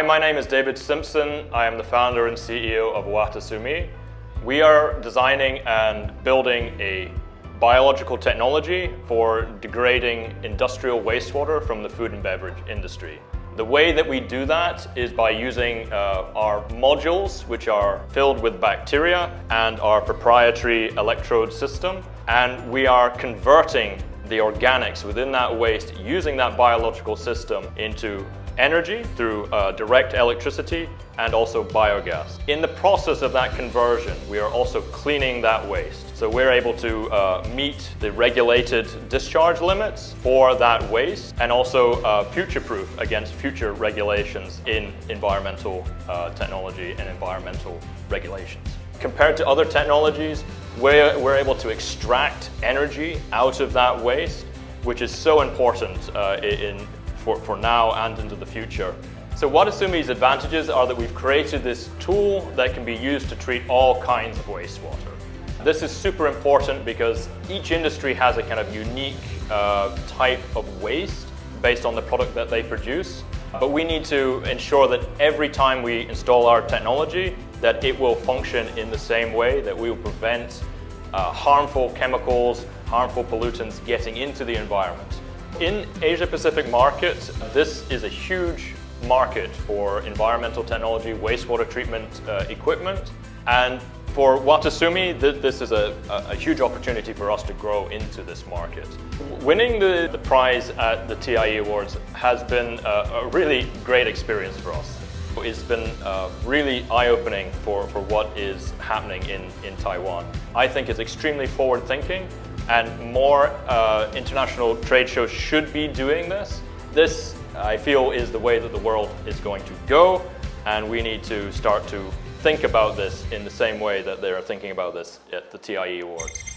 Hi, my name is David Simpson. I am the founder and CEO of Watasumi. We are designing and building a biological technology for degrading industrial wastewater from the food and beverage industry. The way that we do that is by using our modules, which are filled with bacteria, and our proprietary electrode system. And we are converting the organics within that waste using that biological system into energy through direct electricity and also biogas. In the process of that conversion, we are also cleaning that waste. So we're able to meet the regulated discharge limits for that waste and also future-proof against future regulations in environmental technology and environmental regulations. Compared to other technologies, we're able to extract energy out of that waste, which is so important for now and into the future. So Watasumi's advantages are that we've created this tool that can be used to treat all kinds of wastewater. This is super important because each industry has a kind of unique type of waste based on the product that they produce. But we need to ensure that every time we install our technology, that it will function in the same way, that we will prevent harmful chemicals, harmful pollutants getting into the environment. In Asia-Pacific market, this is a huge market for environmental technology, wastewater treatment equipment. And for Watasumi, this is a huge opportunity for us to grow into this market. Winning the prize at the TIE Awards has been a really great experience for us. It's been really eye-opening for what is happening in Taiwan. I think it's extremely forward-thinking, and more international trade shows should be doing this. This, I feel, is the way that the world is going to go, and we need to start to think about this in the same way that they're thinking about this at the TIE Awards.